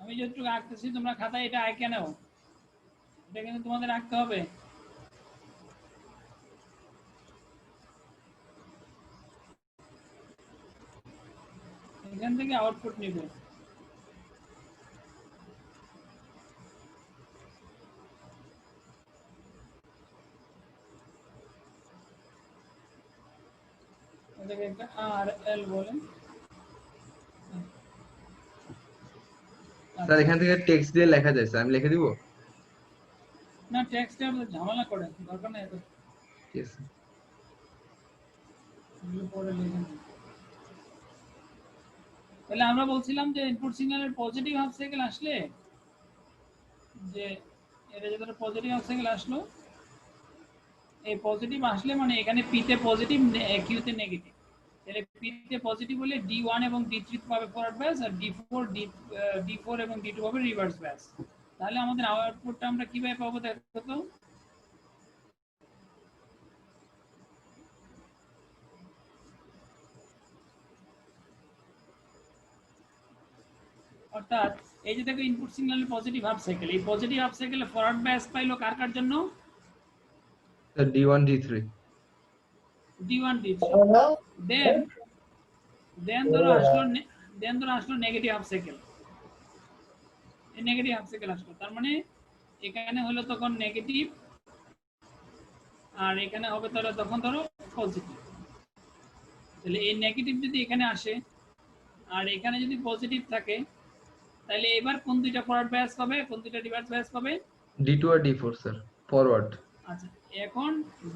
আমি যতটুকু আঁকতেছি তোমরা খাতায় এটা আঁকে নাও, এটা কিন্তু তোমাদের আঁকতে হবে। এখান থেকে আউটপুট নিবে। এটাকে একটা আর এল বলে। স্যার এখান থেকে টেক্সট দিয়ে লেখা যায়, স্যার আমি লিখে দিব? না, টেক্সটে আমাদের ঝামেলা করে, দরকার নেই এত। ঠিক আছে। পরে লিখে নিই। তাহলে আমরা বলছিলাম যে ইনপুট সিগন্যালের পজিটিভ হাফ সাইকেল আসলে, যে এটা যেটা পজিটিভ হাফ সাইকেল আসলো, এই পজিটিভ আসলে মানে এখানে পি তে পজিটিভ, কিউ তে নেগেটিভ। তাহলে পি তে পজিটিভ হলে D1 এবং D3 পাবে ফরওয়ার্ড ব্যাস, আর D4 এবং D2 পাবে রিভার্স ব্যাস। তাহলে আমাদের আউটপুটটা আমরা কিভাবে পাবো দেখো তো। অর্থাৎ এই যে দেখো ইনপুট সিগন্যালের পজিটিভ হাফ সাইকেল, এই পজিটিভ হাফ সাইকেলে ফরওয়ার্ড ব্যাস পাইলো কার জন্য? Sir D1 D3 D1 D3। দেন ধরো আসলো নেগেটিভ হাফ সাইকেল। এই নেগেটিভ হাফ সাইকেল আসলো, তার মানে এখানে হলো তখন নেগেটিভ, আর এখানে হবে তাহলে তখন ধরো পজিটিভ। তাহলে এই নেগেটিভ যদি এখানে আসে আর এখানে যদি পজিটিভ থাকে, তাহলে এবার কোন দুইটা ফরওয়ার্ড বায়াস পাবে, কোন দুইটা রিভার্স বায়াস পাবে? D2 আর D4 স্যার ফরওয়ার্ড। আচ্ছা, এখন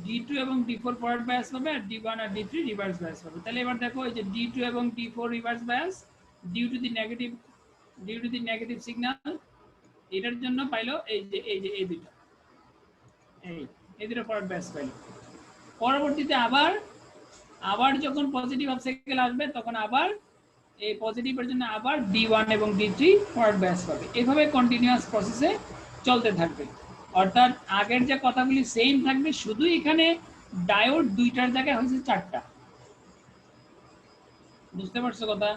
D2 এবং D4 ফরওয়ার্ড বায়াস পাবে, আর D1 আর D3 রিভার্স বায়াস পাবে। তাহলে এবার দেখো এই যে D2 এবং D4 reverse bias due to the negative signal, এটার জন্য পাইলো এই দুটো, এই দুটো ফরওয়ার্ড বায়াস পাইলো। পরবর্তীতে আবার যখন পজিটিভ হাফ সাইকেল আসবে তখন আবার এই পজিটিভের জন্য আবার D1 এবং D3 ফরওয়ার্ড বায়াস পাবে। এভাবে কন্টিনিউয়াস প্রসেসে চলতে থাকবে। অর্থাৎ আগের যে কথাগুলি সেম থাকবে, শুধু এখানে ডায়োড দুইটার জায়গায় হয়েছে চারটা। বুঝতে পারছো কথা?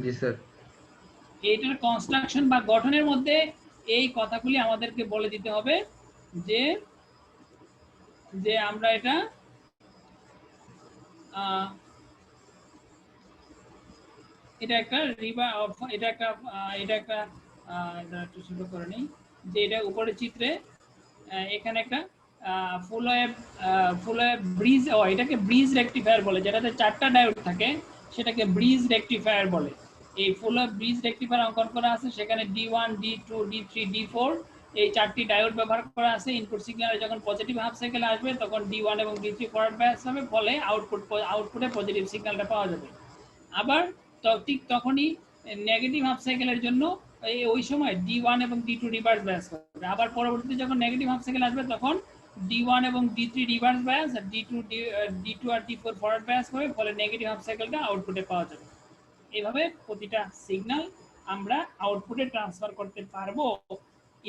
জি স্যার। এইটার কনস্ট্রাকশন বা গঠনের মধ্যে এই কথাগুলি আমাদেরকে বলে দিতে হবে যে যে আমরা এটা একটা এটা একটা একটু ছোট করে নিই, যে এটা উপরে চিত্রে এখানে একটা ফুল ওয়েভ ব্রিজ, এটাকে ব্রিজ রেকটিফায়ার বলে, যেটাতে চারটা ডায়োড থাকে সেটাকে ব্রিজ রেকটিফায়ার বলে। এই ফুল ওয়েভ ব্রিজ রেকটিফায়ার অঙ্কন করা আছে, সেখানে D1 D2 D3 D4 এই চারটি ডায়োড ব্যবহার করা আছে। ইনপুট সিগন্যালে যখন পজিটিভ হাফ সাইকেল আসবে তখন D1 এবং D3 ফরওয়ার্ড বায়াস হবে, ফলে আউটপুটে পজিটিভ সিগন্যালটা পাওয়া যাবে। আবার ঠিক তখনই নেগেটিভ হাফ সাইকেলের জন্য ওই সময় D1 এবং D2 রিভার্স বায়াস হবে। আবার পরবর্তীতে যখন নেগেটিভ হাফ সাইকেল আসবে তখন D1 এবং D3 রিভার্স বায়াস, আর D2 আর D4 ফরওয়ার্ড বায়াস হবে, ফলে নেগেটিভ হাফ সাইকেলটা আউটপুটে পাওয়া যাবে। এইভাবে প্রতিটা সিগন্যাল আমরা আউটপুটে ট্রান্সফার করতে পারবো।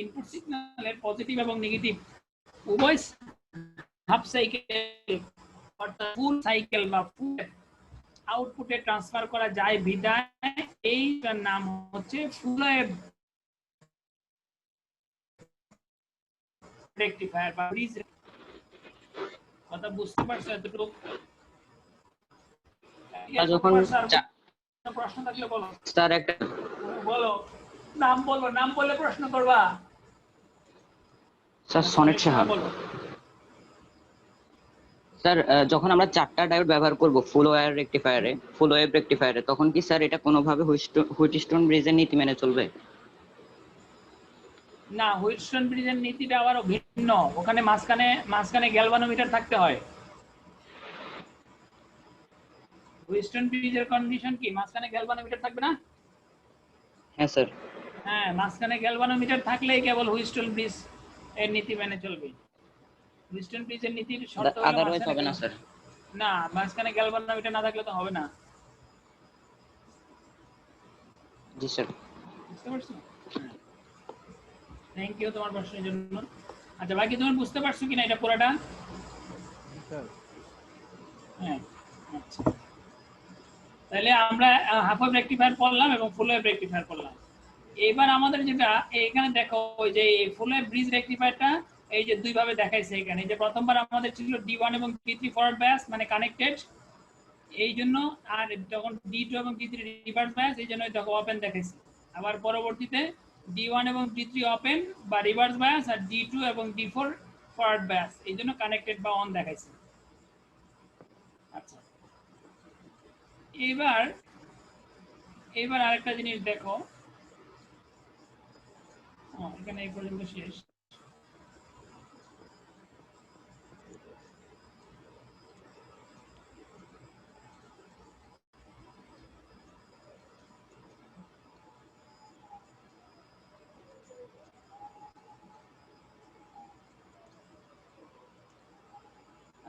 ইনপুট সিগন্যালের পজিটিভ এবং নেগেটিভ উভয় হাফ সাইকেল অর্থাৎ ফুল সাইকেল বা ফুল আউটপুটে ট্রান্সফার করা যায় বিধায় এইটার নাম হচ্ছে ফুল ওয়েভ রেকটিফায়ার বা ব্রিজ। কথা বুঝতে পারছো এতটুকু? যখন প্রশ্ন থাকলে বলো স্যার। একটা বলো, নাম বললে প্রশ্ন করবা। Sir sonnet Saha. স্যার যখন আমরা চারটা ডায়োড ব্যবহার করব ফুল ওয়্যার রেকটিফায়ারে, তখন কি স্যার এটা কোনোভাবে হুইটস্টোন ব্রিজের নীতি মেনে চলবে? না, হুইটস্টোন ব্রিজের নীতিটা আবার ভিন্ন। ওখানে মাঝখানে গ্যালভানোমিটার থাকতে হয়। হুইটস্টোন ব্রিজের কন্ডিশন কি, মাঝখানে গ্যালভানোমিটার থাকবে না? হ্যাঁ স্যার। হ্যাঁ, মাঝখানে গ্যালভানোমিটার থাকলেই কেবল হুইটস্টোন ব্রিজ এর নীতি মেনে চলবে। হুইটস্টোন ব্রিজের নীতির শর্ত হলো আদারওয়াইজ হবে না স্যার। না, মাঝখানে গ্যালভানোমিটার না থাকলে তো হবে না। জি স্যার। বুঝতে পারছো? থ্যাংক ইউ তোমার প্রশ্নের জন্য। আচ্ছা, বাকি তুমি বুঝতে পারছো কিনা এটা পুরোটা? হ্যাঁ, আচ্ছা। তাহলে আমরা হাফ ওয়েভ রেকটিফায়ার পড়লাম এবং ফুল ওয়েভ রেকটিফায়ার পড়লাম। এবার আমাদের যেটা এখানে দেখো ওই যে ফুল ওয়েভ ব্রিজ রেকটিফায়ারটা এই যে দুই ভাবে দেখাইছে এখানে, যে প্রথমবার আমাদের ছিল D1 এবং D3 ফরওয়ার্ড বায়াস মানে কানেক্টেড, এই জন্য, আর যখন D2 এবং D3 রিভার্স বায়াস এই জন্য দেখো ওপেন দেখাইছে। আবার পরবর্তীতে D1 এবং D3 ওপেন বা রিভার্স বায়াস, আর D2 এবং D4 ফরওয়ার্ড বায়াস এই জন্য কানেক্টেড বা অন দেখাইছে। আচ্ছা, এবার আরেকটা জিনিস দেখো, এখানে এই পর্যন্ত শেষ।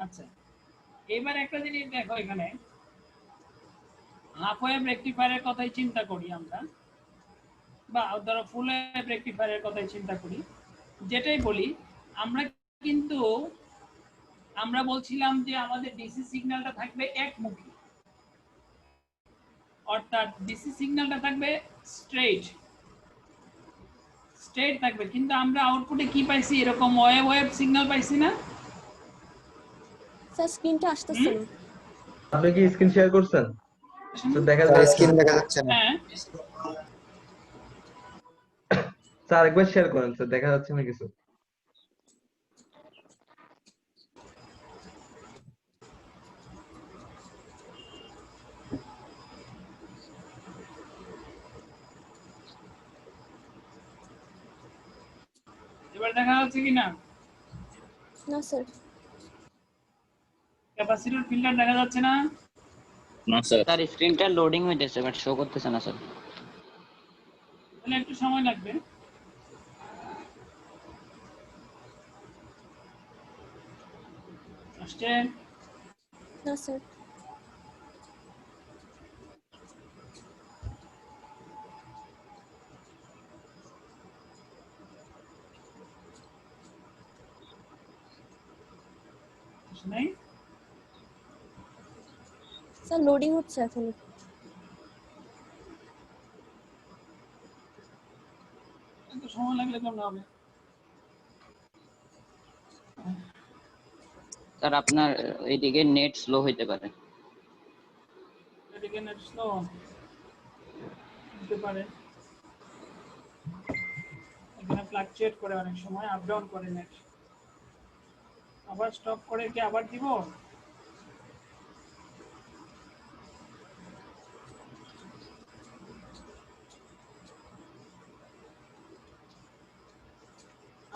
আচ্ছা, এবার একটা জিনিস দেখো, এখানে হাফ ওয়েভ রেকটিফায়ারের কথাই চিন্তা করি আমরা, বা ধরো ফুল ওয়েভ রেকটিফায়ারের কথাই চিন্তা করি, যেটাই বলি আমরা, কিন্তু আমরা বলছিলাম যে আমাদের ডিসি সিগন্যালটা থাকবে একমুখী, অর্থাৎ ডিসি সিগন্যালটা থাকবে স্ট্রেট থাকবে, কিন্তু আমরা আউটপুটে কি পাইছি, এরকম ওয়েভ সিগন্যাল পাইছি না। স্যার স্ক্রিনটা আসতেছে না। আপনি কি স্ক্রিন শেয়ার করছেন? তো দেখা স্যার যাচ্ছে স্ক্রিন দেখা যাচ্ছে না। হ্যাঁ, স্যার একবার শেয়ার করেন স্যার, দেখা যাচ্ছে না কিছু। এবার দেখা যাচ্ছে কি না? না স্যার। ক্যাপাসিটর ফিল্টার দেখা যাচ্ছে না? না স্যার। স্যার স্ক্রিনটা লোডিং হইতেছে বাট শো করতেছে না স্যার। তাহলে একটু সময় লাগবে। আসছে? না স্যার। আসে নাই? স্যার লোডিং হচ্ছে এখনো। এত সময় লাগলে কেমন হবে? স্যার আপনার এইদিকে নেট স্লো হইতে পারে। এদিকে নেট স্লো হতে পারে, এখানে ফ্লাকচুয়েট করে অনেক সময়, আপ ডাউন করে নেট, আবার স্টপ করে কি আবার দিব?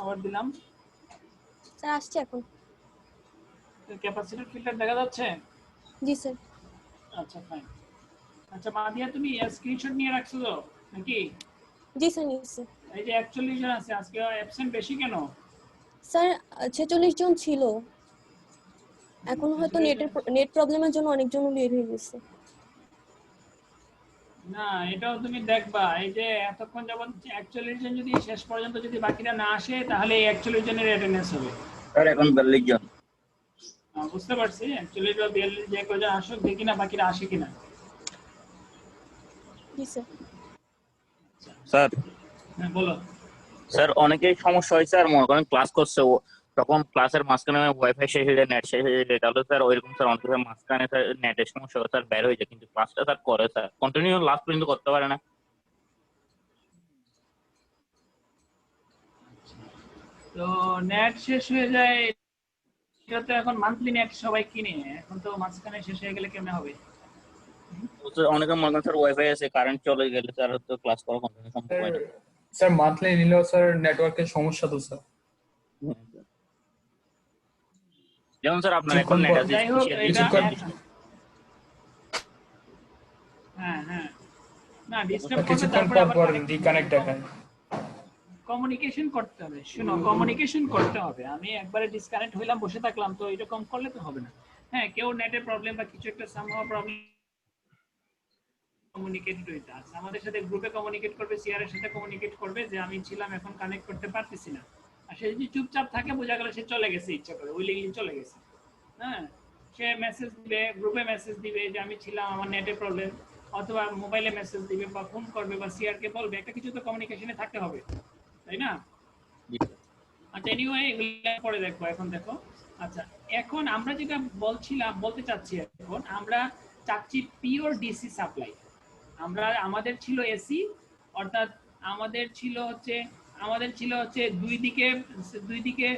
আবার দিলাম। স্যার আসছে এখন। ক্যাপাসিটর ফিল্টার দেখা যাচ্ছে? জি স্যার। আচ্ছা ফাইন। আচ্ছা মাদিয়া, তুমি স্ক্রিনশট নিয়ে রাখছো তো নাকি? জি স্যার নিচ্ছে। এই যে 41 জন আছে, আজকে অ্যাবসেন্ট বেশি কেন? স্যার 46 জন ছিল, এখন হয়তো নেট প্রবলেমের জন্য অনেকজন বের হয়ে গেছে। না, এটাও তুমি দেখবা, এই যে এতক্ষণ যাবত 41 জন যদি শেষ পর্যন্ত যদি বাকিরা না আসে, তাহলে এই 41 জনের অ্যাটেন্ডেন্স হবে। স্যার এখন 42 জন। বুঝতে পারছি, 41 বা 42 যে কজন আসুক, দেখি না বাকিরা আসে কিনা। জি স্যার। স্যার হ্যাঁ বলো। স্যার অনেকেই সমস্যা হয়েছে, আর মনে করেন ক্লাস করছে তখন ক্লাসের মাঝখানে ওয়াইফাই শেষ হয়ে যায়, নেট শেষ হয়ে যায়, তাহলে স্যার ওইরকম স্যার অনেকের মাঝখানে স্যার নেটের সমস্যা হয়, স্যার বের হয়ে যায়, কিন্তু ক্লাসটা স্যার করে স্যার কন্টিনিউ লাস্ট পর্যন্ত করতে পারে না। তো নেট শেষ হয়ে যায়, এটা তো এখন মান্থলি নেট সবাই কিনে, এখন তো মাঝখানে শেষ হয়ে গেলে কেমনে হবে? অনেকে মনে করেন স্যার ওয়াইফাই আছে, কারেন্ট চলে গেলে স্যার হয়তো ক্লাস করা কন্টিনিউ সম্ভব হয় না। স্যার মান্থলি নিলেও স্যার নেটওয়ার্কের সমস্যা তো স্যার। যেমন স্যার আপনার এখন নেট আছে, যাই হোক, এটা হ্যাঁ হ্যাঁ, না ডিসটার্ব করলে কিছুক্ষণ তারপরে পর আবার রিকানেক্ট দেখায়। কমিউনিকেশন করতে হবে। শুনো, কমিউনিকেশন করতে হবে। আমি একবারে ডিসকানেক্ট হইলাম, বসে থাকলাম, তো এরকম করলে তো হবে না। হ্যাঁ, কেউ নেটের প্রবলেম বা কিছু একটা সামহাও প্রবলেম, কমিউনিকেট হইতে আছে, আমাদের সাথে গ্রুপে কমিউনিকেট করবে, সিআর এর সাথে কমিউনিকেট করবে যে আমি ছিলাম, এখন কানেক্ট করতে পারতেছি না। আর সে যদি চুপচাপ থাকে, বোঝা গেল সে চলে গেছে, ইচ্ছা করে ওই লিগে চলে গেছে। হ্যাঁ, সে মেসেজ দিবে, গ্রুপে মেসেজ দিবে যে আমি ছিলাম, আমার নেটে প্রবলেম, অথবা মোবাইলে মেসেজ দিবে বা ফোন করবে বা সিআরকে বলবে, একটা কিছু তো কমিউনিকেশনে থাকতে হবে, তাই না? জি স্যার। আচ্ছা, এনিওয়ে এগুলো পরে দেখবো, এখন দেখো। আচ্ছা, এখন আমরা যেটা বলতে চাচ্ছি, এখন আমরা চাচ্ছি পিওর ডিসি সাপ্লাই। আমাদের ছিল এসি, অর্থাৎ আমাদের ছিল হচ্ছে দুই দিকে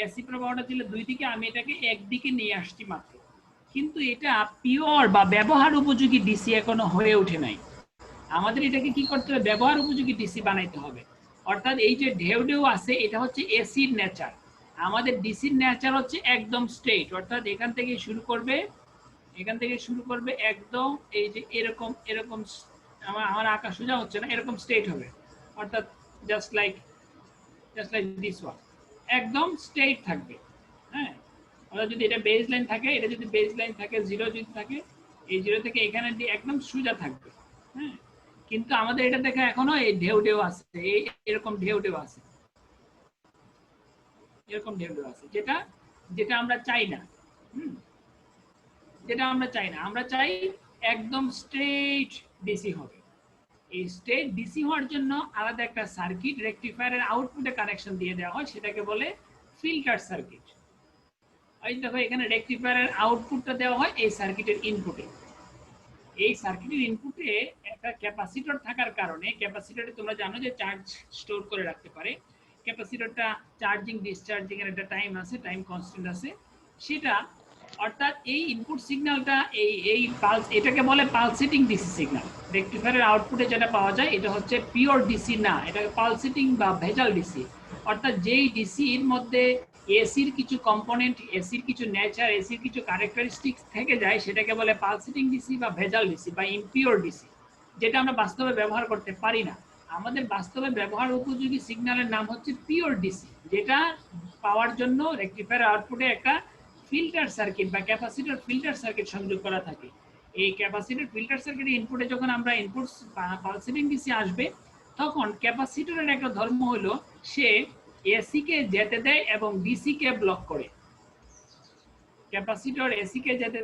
এসি প্রবাহটা ছিল দুই দিকে, আমি এটাকে একদিকে নিয়ে আসছি মাত্র। কিন্তু এটা পিওর বা ব্যবহার উপযোগী ডিসি এখনো হয়ে ওঠে নাই। আমাদের এটাকে কি করতে হবে? ব্যবহার উপযোগী ডিসি বানাইতে হবে। অর্থাৎ এই যে ঢেউ ঢেউ আছে, এটা হচ্ছে এসির নেচার। আমাদের ডিসির নেচার হচ্ছে একদম স্ট্রেট, অর্থাৎ এখান থেকে শুরু করবে একদম এই যে এরকম এরকম। আমার আঁকা সোজা হচ্ছে না, এরকম স্ট্রেট হবে, অর্থাৎ জাস্ট লাইক দিস ওয়ান, একদম স্ট্রেট থাকবে। হ্যাঁ, অর্থাৎ যদি এটা বেজ লাইন থাকে, এটা যদি বেজ লাইন থাকে, জিরো যদি থাকে, এই জিরো থেকে এখানে দিয়ে একদম সোজা থাকবে। হ্যাঁ, কিন্তু আমাদের এটা দেখে এখনো এই ঢেউ ঢেউ আছে, এরকম ঢেউ ঢেউ আছে, এরকম ঢেউ ঢেউ আছে, যেটা আমরা চাই না। আমরা চাই একদম স্ট্রেট ডিসি হবে। এই স্ট্রেট ডিসি হওয়ার জন্য আলাদা একটা সার্কিট রেকটিফায়ারের আউটপুটে কানেকশন দিয়ে দেওয়া হয়, সেটাকে বলে ফিল্টার সার্কিট। এই দেখো, এখানে রেকটিফায়ারের আউটপুটটা দেওয়া হয় এই সার্কিটের ইনপুটে। এই সার্কিটের ইনপুটে একটা ক্যাপাসিটর থাকার কারণে, ক্যাপাসিটরে তোমরা জানো যে চার্জ স্টোর করে রাখতে পারে। ক্যাপাসিটরটা চার্জিং ডিসচার্জিং এর একটা টাইম আছে, টাইম কনস্ট্যান্ট আছে, সেটা অর্থাৎ এই ইনপুট সিগন্যালটা এই পালস, এটাকে বলে পালসেটিং ডিসি সিগন্যাল। রেকটিফায়ারের আউটপুটে যেটা পাওয়া যায় এটা হচ্ছে পিওর ডিসি না, এটাকে পালসেটিং বা ভেজাল ডিসি। অর্থাৎ যেই ডিসির মধ্যে এসির কিছু কম্পোনেন্ট, এসির কিছু নেচার, এসির কিছু ক্যারেক্টারিস্টিক্স থেকে যায়, সেটাকে বলে পালসেটিং ডিসি বা ভেজাল ডিসি বা ইমপিওর ডিসি, যেটা আমরা বাস্তবে ব্যবহার করতে পারি না। আমাদের বাস্তবে ব্যবহার উপযোগী সিগন্যালের নাম হচ্ছে পিওর ডিসি, যেটা পাওয়ার জন্য রেকটিফায়ার আউটপুটে একটা ফিল্টার সার্কিট বা ক্যাপাসিটর ফিল্টার সার্কিট সংযোগ করা থাকে। এই ক্যাপাসিটর ফিল্টার সার্কিটের ইনপুটে যখন আমরা ইনপুট পালসেটিং ডিসি আসবে, তখন ক্যাপাসিটরের একটা ধর্ম হলো সে এসি কে যেতে দেয় এবং ডিসি কে ব্লক করে। ক্যাপাসিটর এসি কে যেতে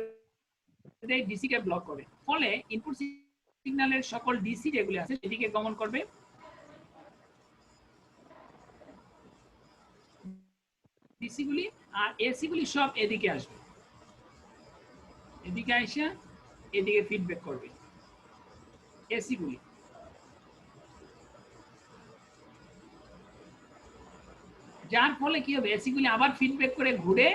দেয়, ডিসি কে ব্লক করে, ফলে ইনপুট সিগন্যালের সকল ডিসি যেগুলো আছে সেদিকে গমন করবে, ডিসি গুলি, আর এসি গুলি সব এদিকে আসবে, এদিকে আইসা এদিকে ফিডব্যাক করবে এসি গুলি। যার ফলে কি হবে, এসি গুলি আবার ফিডব্যাক করে ঘুরে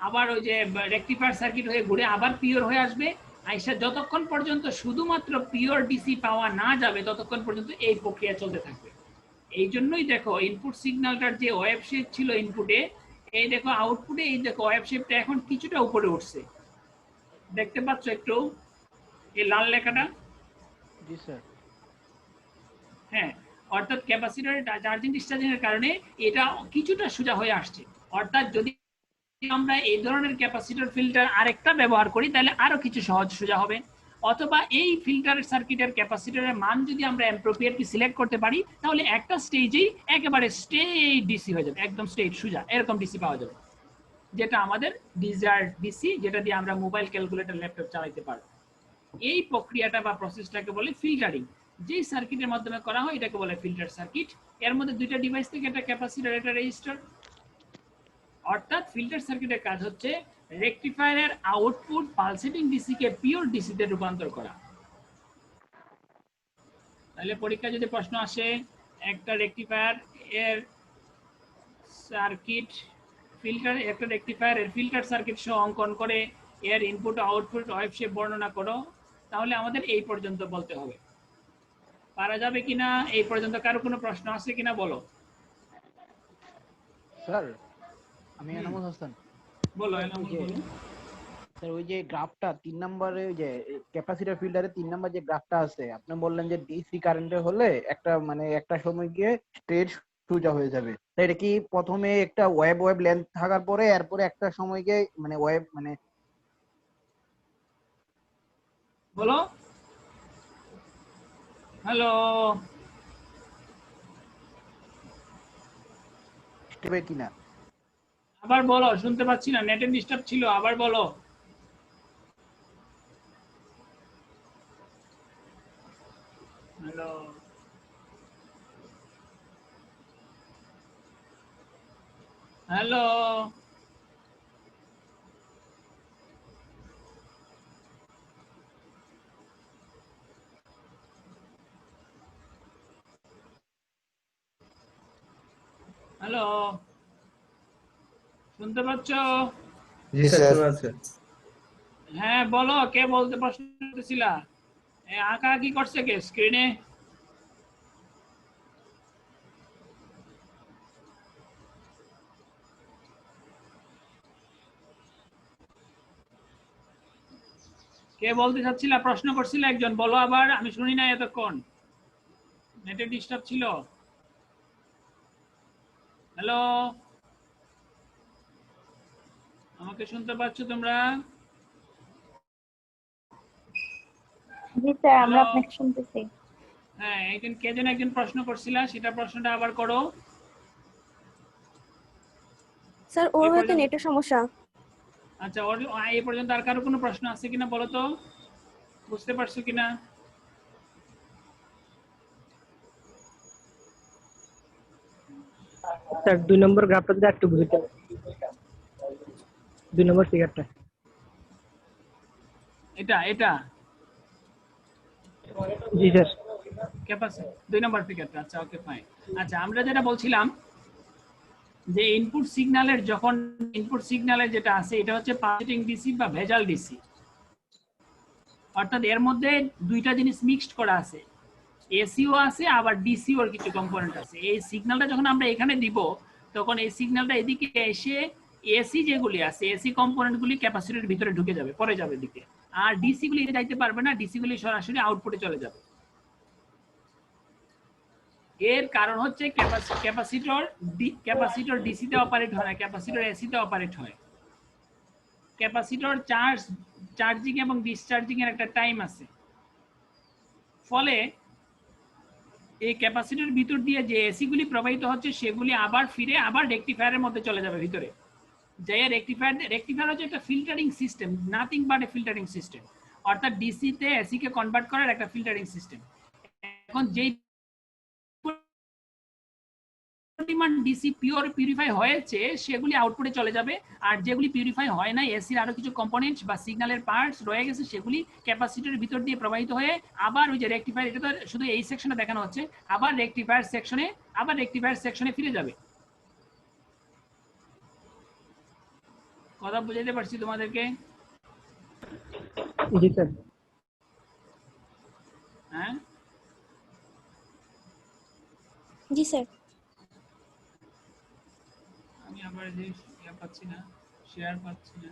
আবার ওই যে রেকটিফায়ার সার্কিট হয়ে ঘুরে আবার পিওর হয়ে আসবে। আইসা যতক্ষণ পর্যন্ত শুধুমাত্র পিওর ডিসি পাওয়া না যাবে, ততক্ষণ পর্যন্ত এই প্রক্রিয়া চলতে থাকবে। এই জন্যই দেখো ইনপুট সিগন্যালটার যে ওয়েভ শেপ ছিল ইনপুটে, এই দেখো আউটপুটে এই দেখো ওয়েভ শেপটা এখন কিছুটা উপরে উঠছে, দেখতে পাচ্ছ একটু এই লাল লেখাটা? জি স্যার। হ্যাঁ, অর্থাৎ ক্যাপাসিটরের চার্জিং ডিসচার্জিং এর কারণে এটা কিছুটা সোজা হয়ে আসছে। অর্থাৎ যদি আমরা এই ধরনের ক্যাপাসিটর ফিল্টার আরেকটা ব্যবহার করি, তাহলে আরো কিছু সহজ সোজা হবে। অথবা এই ফিল্টার সার্কিটের ক্যাপাসিটরের মান যদি আমরা অ্যাম্পিয়ারকে সিলেক্ট করতে পারি, তাহলে একটা স্টেজেই একেবারে স্ট্রেট ডিসি হয়ে যাবে, একদম স্ট্রেট সোজা এরকম ডিসি পাওয়া যাবে, যেটা আমাদের ডিজায়ার্ড ডিসি, যেটা দিয়ে আমরা মোবাইল ক্যালকুলেটর ল্যাপটপ চালাতে পারবো। এই প্রক্রিয়াটা বা প্রসেসটাকে বলে ফিল্টারিং। যেই সার্কিটের মাধ্যমে করা হয় এটাকে বলে ফিল্টার সার্কিট। এর মধ্যে দুইটা ডিভাইস থেকে, একটা ক্যাপাসিটর, একটা রেজিস্টার। অর্থাৎ ফিল্টার সার্কিটের কাজ হচ্ছে রেকটিফায়ারের আউটপুট পালসেটিং ডিসি কে পিওর ডিসি তে রূপান্তর করা। তাহলে পরীক্ষায় যদি প্রশ্ন আসে, একটা রেকটিফায়ার এর সার্কিট ফিল্টার, একটা রেকটিফায়ার এর ফিল্টার সার্কিট সহ অঙ্কন করে এর ইনপুট আউটপুট ওয়েভ শেপ বর্ণনা করো, তাহলে আমাদের এই পর্যন্ত বলতে হবে। পারা যাবে কিনা? এই পর্যন্ত কারো কোনো প্রশ্ন আছে কিনা বলো। স্যার, আমি এনামুল হাসান। বলো এনামুল, বলো। স্যার, ওই যে গ্রাফটা 3 নম্বরে, ওই যে ক্যাপাসিটর ফিল্টারে 3 নম্বর যে গ্রাফটা আছে, আপনি বললেন যে ডিসি কারেন্টে হলে একটা মানে একটা সময় গিয়ে স্ট্রেট সোজা হয়ে যাবে। তাই এটা কি প্রথমে একটা ওয়েভ লেন্থ থাকার পরে এরপরে একটা সময় গিয়ে মানে ওয়েভ মানে বলো, হ্যালো, হবে কিনা? আবার বলো, শুনতে পাচ্ছি না, নেটের ডিস্টার্ব ছিল, আবার বলো। হ্যালো হ্যালো হ্যালো শুনতে পাচ্ছ? জি স্যার শোনা যাচ্ছে। হ্যাঁ বলো, কে বলতে প্রশ্ন করতেছিলা? আঁকা কি করছে কে স্ক্রিনে? কে বলতে চাচ্ছিলা? প্রশ্ন করছিল একজন, বলো আবার, আমি শুনি না এতক্ষণ, নেটে ডিস্টার্ব ছিল। হ্যালো, আমাকে শুনতে পাচ্ছ তোমরা? জি স্যার, আমরা হ্যালো, আপনাকে শুনতেছি। হ্যাঁ একজন কে যেন একজন প্রশ্ন করছিলা, সেটা প্রশ্নটা আবার করো। স্যার ওর এই হয়তো পর্যন্ত, নেটের সমস্যা। আচ্ছা এই পর্যন্ত আর কারো কোনো প্রশ্ন আছে কিনা বলো তো, বুঝতে পারছো কিনা? স্যার 2 নম্বর গ্রাফটা যদি একটু বুঝতে, 2 নম্বর ফিগারটা। এটা এটা জি স্যার। ক্যাপাসিটি 2 নম্বর ফিগারটা, আচ্ছা ওকে ফাইন। আচ্ছা আমরা যেটা বলছিলাম যে ইনপুট সিগন্যালের, যখন ইনপুট সিগন্যালের যেটা আছে এটা হচ্ছে পালসেটিং ডিসি বা ভেজাল ডিসি, অর্থাৎ এর মধ্যে দুইটা জিনিস মিক্সড করা আছে, এসিও আছে আবার ডিসিওর কিছু কম্পোনেন্ট আছে। এই সিগন্যালটা যখন আমরা এখানে দিব তখন এই সিগন্যালটা এদিকে এসে এসি যেগুলি আছে, এসি কম্পোনেন্টগুলি ক্যাপাসিটরের ভিতরে ঢুকে যাবে, পরে যাবে দিকে, আর ডিসি গুলি এটা যাইতে পারবে না, ডিসি গুলি সরাসরি আউটপুটে চলে যাবে। এর কারণ হচ্ছে ক্যাপাসিটর ডিসিতে অপারেট হয় না, ক্যাপাসিটর এসিতে অপারেট হয়। ক্যাপাসিটর চার্জিং এবং ডিসচার্জিং এর একটা টাইম আছে, ফলে এই ক্যাপাসিটর ভিতর দিয়ে যে এসি গুলি প্রবাহিত হচ্ছে সেগুলি আবার ফিরে আবার রেকটিফায়ারের মধ্যে চলে যাবে ভিতরে। যে রেকটিফায়ার হচ্ছে একটা filtering system, nothing but A filtering system, অর্থাৎ ডিসি তে এসি কে কনভার্ট করার একটা ফিল্টারিং সিস্টেম। এখন যেই পরিমাণ ডিসি পিউরিফাই হয়েছে সেগুলি আউটপুটে চলে যাবে, আর যেগুলি পিউরিফাই হয় না, এসির আরো কিছু কম্পোনেন্ট বা সিগন্যালের পার্টস রয়ে গেছে, সেগুলি ক্যাপাসিটরের ভিতর দিয়ে প্রবাহিত হয়ে আবার ওই যে রেকটিফায়ার, এটা তো শুধু এই সেকশনে দেখানো হচ্ছে, আবার রেকটিফায়ার সেকশনে ফিরে যাবে। কথা বুঝাইতে পারছি তোমাদেরকে? জি স্যার। হ্যাঁ জি স্যার। আমি আবার যে পাচ্ছি না, শেয়ার পাচ্ছি না।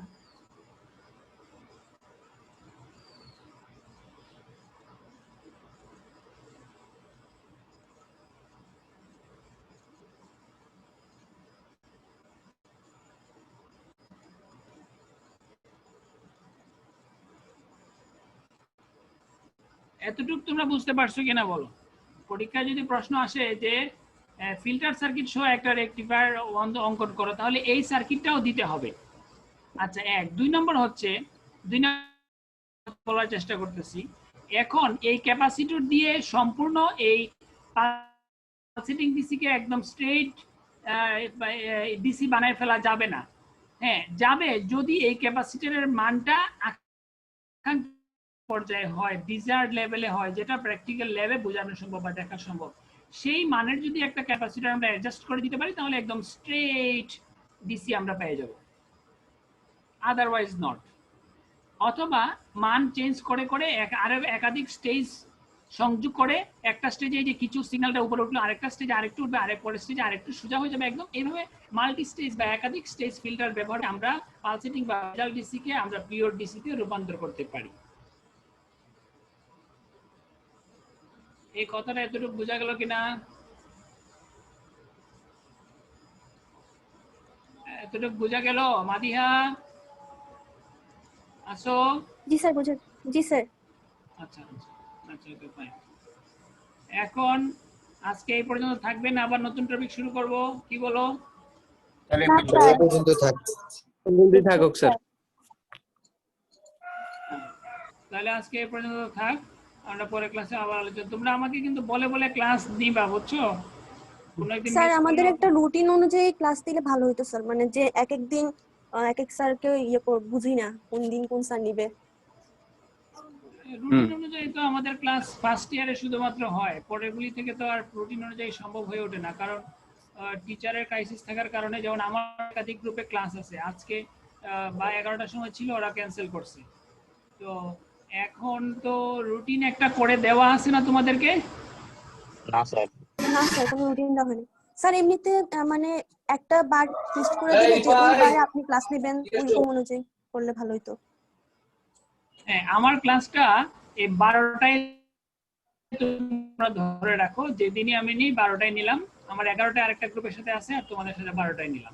এতটুকু তোমরা বুঝতে পারছো কিনা বলো? পরীক্ষায় যদি প্রশ্ন আসে যে ফিল্টার সার্কিট সহ একটা রেকটিফায়ার অঙ্কন করো, তাহলে এই সার্কিটটাও দিতে হবে। আচ্ছা 2 নম্বর হচ্ছে, 2 নম্বর বলার চেষ্টা করতেছি, এখন এই ক্যাপাসিটর দিয়ে সম্পূর্ণ এই পালসেটিং ডিসি কে একদম স্ট্রেট ডিসি বানায় ফেলা যাবে না। হ্যাঁ যাবে, যদি এই ক্যাপাসিটরের মানটা পর্যায়ে হয়, ডিজায়ার্ড লেভেলে হয়, যেটা প্র্যাকটিক্যাল লেভে বোঝানো সম্ভব বা দেখা সম্ভব, সেই মানের যদি একটা ক্যাপাসিটর আমরা অ্যাডজাস্ট করে দিতে পারি তাহলে একদম স্ট্রেট ডিসি আমরা পেয়ে যাব, আদারওয়াইজ নট। অথবা মান চেঞ্জ করে করে আরো একাধিক স্টেজ সংযোগ করে, একটা স্টেজে এই যে কিছু সিগন্যালটা উপরে উঠলো, আরেকটা স্টেজে আরেকটু উঠবে, আরেক পরের স্টেজে আরেকটু সোজা হয়ে যাবে একদম, এইভাবে মাল্টি স্টেজ বা একাধিক স্টেজ ফিল্টার ব্যবহারে আমরা পালসেটিং বা ভেজাল ডিসি কে আমরা পিওর ডিসি তে রূপান্তর করতে পারি। এই কথাটা এতটুকু বোঝা গেল কিনা? এতটুকু বোঝা গেল? মাদিহা আসো? জি স্যার বুঝে। জি স্যার। আচ্ছা আচ্ছা আচ্ছা ওকে ফাইন। এখন আজকে এই পর্যন্ত থাকবেন, আবার নতুন টপিক শুরু করব, কি বলো? তাহলে না স্যার, পর্যন্ত থাক। থাকুক স্যার। তাহলে আজকে এই পর্যন্ত থাক। আমরা পরে ক্লাসে আবার আলোচনা, তোমরা আমাকে কিন্তু বলে বলে ক্লাস নিবা, বুঝছো? কোনো একদিন স্যার miss আমাদের করলেও- একটা রুটিন অনুযায়ী ক্লাস দিলে ভালো হতো স্যার, মানে যে এক এক দিন এক এক স্যারকে বুঝি না কোন দিন কোন স্যার নিবে। রুটিন অনুযায়ী তো আমাদের ক্লাস ফার্স্ট ইয়ারে শুধুমাত্র হয়, পরেরগুলি থেকে তো আর রুটিন অনুযায়ী সম্ভব হয়ে ওঠে না, কারণ টিচারের ক্রাইসিস থাকার কারণে। যেমন আমার একাধিক গ্রুপে ক্লাস আছে, আজকে বা 11টার সময় ছিল, ওরা ক্যান্সেল করছে। তো এখন তো রুটিন একটা করে দেওয়া আছে না তোমাদেরকে? না স্যার, না স্যার কোনো রুটিন দেওয়া হয়নি স্যার। এমনিতে মানে একটা বার ফিক্সড করে দিলে যে ওই বারে আপনি ক্লাস নেবেন ওইরকম অনুযায়ী করলে ভালো হতো। হ্যাঁ, আমার ক্লাসটা এই 12টায় তোমরা ধরে রাখো, যেদিনই আমি নিই 12টায় নিলাম, আমার 11টায় আরেকটা গ্রুপের সাথে আছে, আর তোমাদের সাথে 12টায় নিলাম,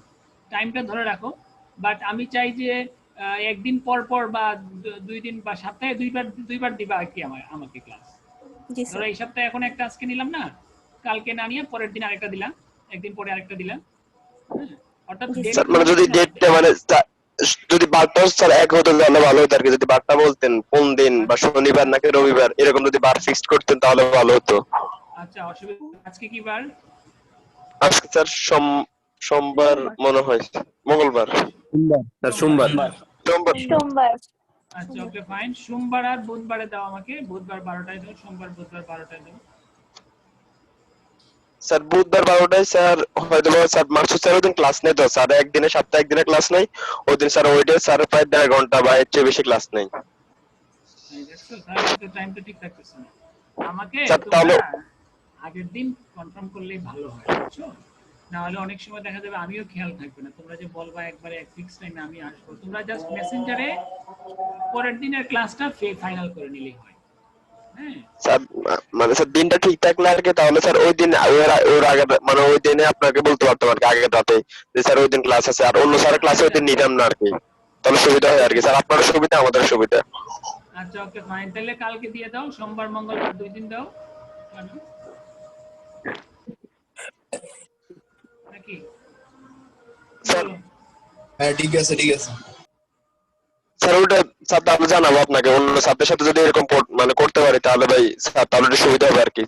টাইমটা ধরে রাখো। বাট আমি চাই যে একদিন পর পর বা 2 দিন বা সপ্তাহে দুইবার দিবা আর কি আমাকে ক্লাস। জি ধরো স্যার। এই সপ্তাহে এখন একটা আজকে নিলাম না, কালকে না নিয়ে পরের দিন আরেকটা দিলাম, একদিন পরে আরেকটা দিলাম। হ্যাঁ, অর্থাৎ জি daily স্যার। মানে যদি ডেটটা মানে যদি বারটা স্যার এক হতো তাহলে ভালো হতো আর কি, যদি বারটা বলতেন কোন দিন বা শনিবার নাকি রবিবার এরকম যদি বার ফিক্সড করতেন তাহলে ভালো হতো। আচ্ছা, অসুবিধা। আজকে কি বার? আজকে স্যার সোমবার মনে হয়, মঙ্গলবার, স্যার সোমবার। সোমবার। সোমবার। আচ্ছা, ওকে ফাইন। সোমবার আর বুধবারে দাও আমাকে, বুধবার 12টায় দাও, সোমবার বুধবার 12টায় দাও। স্যার বুধবার 12টায় স্যার হয়তো স্যার মাকসুদ স্যার ওইদিন ক্লাস নেই, তো স্যার একদিনে সপ্তাহে একদিনে ক্লাস নেই ওই দিন স্যার, ওই ডে স্যার প্রায় 1.5 ঘন্টা বা এর চেয়ে বেশি ক্লাস নেই। এই দেখছো, তাহলে তো টাইমটা ঠিক থাকতেছে না। আমাকে স্যার, তোমরা তাহলে আগের দিন কনফার্ম করলেই ভালো হয়, বুঝছো? না হলে অনেক সময় দেখা যাবে আমিও খেয়াল থাকবে না, তোমরা যে বলবা একবারে এক ফিক্স টাইমে আমি আসবো, তোমরা জাস্ট মেসেঞ্জারে পরের দিনের ক্লাসটা ফাইনাল করে নিলেই হয়। হ্যাঁ, স্যার মানে স্যার দিনটা ঠিক থাকলে আর কি, তাহলে স্যার ওই দিন ওর আগে মানে ওই দিনে আপনাকে বলতে পারতাম আর কি আগের রাতে যে স্যার ওই দিন ক্লাস আছে, আর অন্য স্যারের ক্লাসে ওই দিন নিতাম না আর কি, তাহলে সুবিধা হয় আর কি স্যার, আপনারও সুবিধা আমাদের সুবিধা। আচ্ছা, ওকে ফাইন, তাহলে কালকে দিয়ে দাও, সোমবার মঙ্গলবার 2 দিন দাও নাকি? স্যার হ্যাঁ ঠিক আছে ঠিক আছে। স্যার ওটা স্যার তাহলে জানাবো আপনাকে, অন্য স্যারদের সাথে যদি এরকম মানে করতে পারি তাহলে ভাই স্যার তাহলে একটু সুবিধা হবে আর কি।